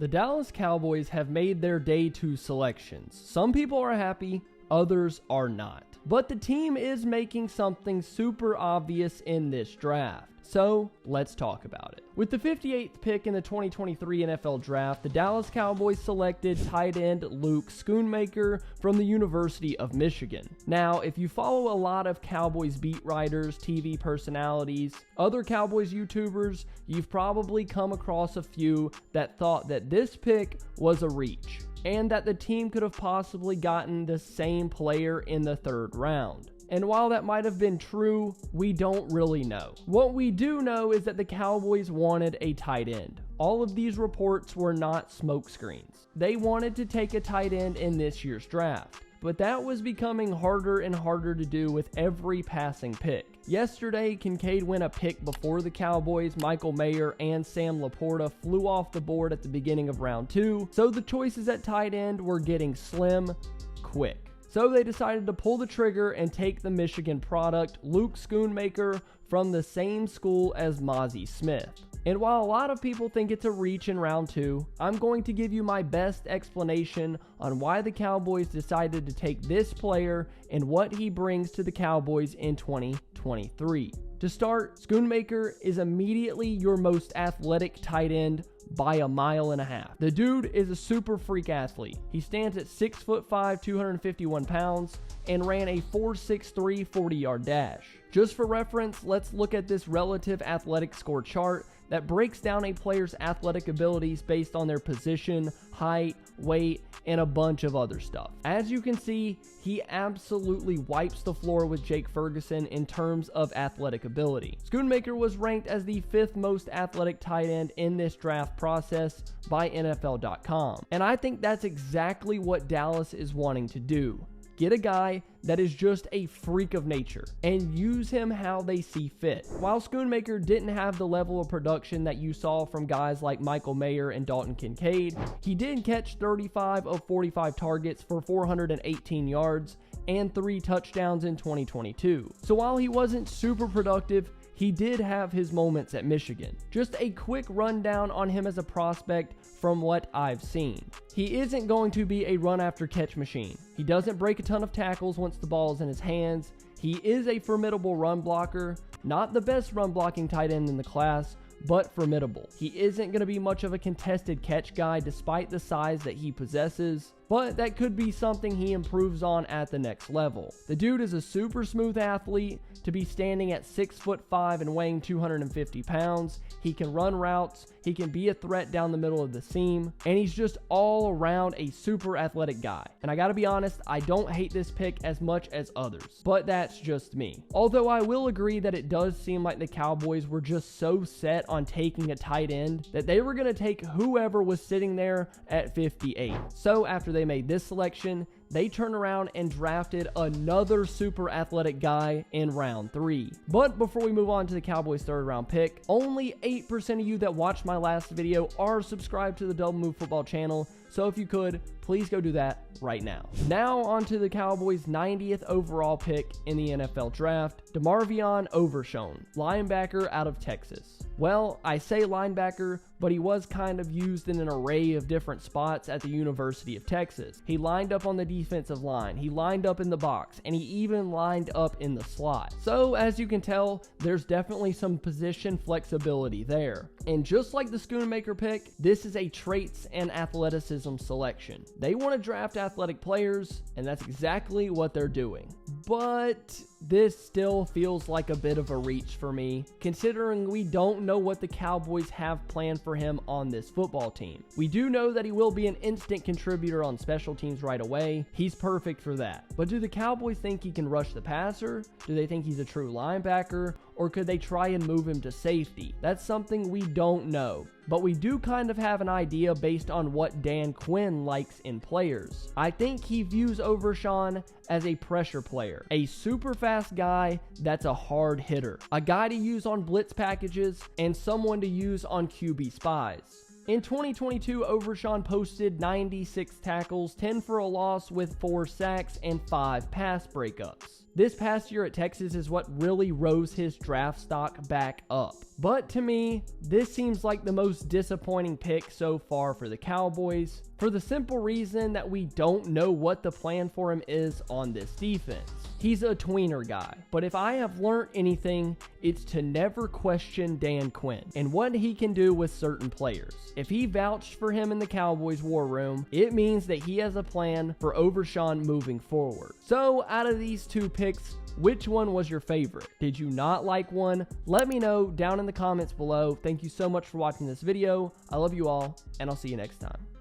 The Dallas Cowboys have made their day 2 selections. Some people are happy, others are not. But the team is making something super obvious in this draft. So, let's talk about it. With the 58th pick in the 2023 NFL Draft, the Dallas Cowboys selected tight end Luke Schoonmaker from the University of Michigan. Now, if you follow a lot of Cowboys beat writers, TV personalities, other Cowboys YouTubers, you've probably come across a few that thought that this pick was a reach, and that the team could have possibly gotten the same player in the 3rd round. And while that might have been true, we don't really know. What we do know is that the Cowboys wanted a tight end. All of these reports were not smokescreens. They wanted to take a tight end in this year's draft. But that was becoming harder and harder to do with every passing pick. Yesterday, Kincaid went a pick before the Cowboys. Michael Mayer and Sam Laporta flew off the board at the beginning of round 2, so the choices at tight end were getting slim quick. So they decided to pull the trigger and take the Michigan product, Luke Schoonmaker, from the same school as Mazi Smith. And while a lot of people think it's a reach in round 2, I'm going to give you my best explanation on why the Cowboys decided to take this player and what he brings to the Cowboys in 2023. To start, Schoonmaker is immediately your most athletic tight end by 1.5 miles. The dude is a super freak athlete. He stands at 6'5", 251 pounds, and ran a 4.63 40-yard dash. Just for reference, let's look at this relative athletic score chart that breaks down a player's athletic abilities based on their position, height, weight, and a bunch of other stuff. As you can see, he absolutely wipes the floor with Jake Ferguson in terms of athletic ability. Schoonmaker was ranked as the 5th most athletic tight end in this draft process by NFL.com. And I think that's exactly what Dallas is wanting to do. Get a guy that is just a freak of nature and use him how they see fit. While Schoonmaker didn't have the level of production that you saw from guys like Michael Mayer and Dalton Kincaid, he did catch 35 of 45 targets for 418 yards and 3 touchdowns in 2022. So while he wasn't super productive, he did have his moments at Michigan. Just a quick rundown on him as a prospect from what I've seen. He isn't going to be a run after catch machine. He doesn't break a ton of tackles once the ball is in his hands. He is a formidable run blocker, not the best run blocking tight end in the class, but formidable. He isn't going to be much of a contested catch guy despite the size that he possesses, but that could be something he improves on at the next level. The dude is a super smooth athlete to be standing at 6'5" and weighing 250 pounds. He can run routes, he can be a threat down the middle of the seam, and he's just all around a super athletic guy. And I gotta be honest, I don't hate this pick as much as others, but that's just me. Although I will agree that it does seem like the Cowboys were just so set on taking a tight end that they were gonna take whoever was sitting there at 58. So after they made this selection, they turned around and drafted another super athletic guy in round 3. But before we move on to the Cowboys' 3rd round pick, only 8% of you that watched my last video are subscribed to the Double Move Football channel, so if you could, please go do that right now. Now on to the Cowboys' 90th overall pick in the NFL Draft, DeMarvion Overshown, linebacker out of Texas. Well, I say linebacker, but he was kind of used in an array of different spots at the University of Texas. He lined up on the defensive line, he lined up in the box, and he even lined up in the slot. So as you can tell, there's definitely some position flexibility there. And just like the Schoonmaker pick, this is a traits and athleticism selection. They want to draft athletic players, and that's exactly what they're doing. But this still feels like a bit of a reach for me, considering we don't know what the Cowboys have planned for him on this football team. We do know that he will be an instant contributor on special teams right away. He's perfect for that. But do the Cowboys think he can rush the passer? Do they think he's a true linebacker? Or could they try and move him to safety? That's something we don't know. But we do kind of have an idea based on what Dan Quinn likes in players. I think he views Overshown as a pressure player, a super fast guy that's a hard hitter, a guy to use on blitz packages, and someone to use on QB spies. In 2022, Overshown posted 96 tackles, 10 for a loss with 4 sacks and 5 pass breakups. This past year at Texas is what really rose his draft stock back up. But to me, this seems like the most disappointing pick so far for the Cowboys, for the simple reason that we don't know what the plan for him is on this defense. He's a tweener guy, but if I have learned anything, it's to never question Dan Quinn and what he can do with certain players. If he vouched for him in the Cowboys war room, it means that he has a plan for Overshawn moving forward. So out of these two picks, which one was your favorite? Did you not like one? Let me know down in the comments below. Thank you so much for watching this video. I love you all, and I'll see you next time.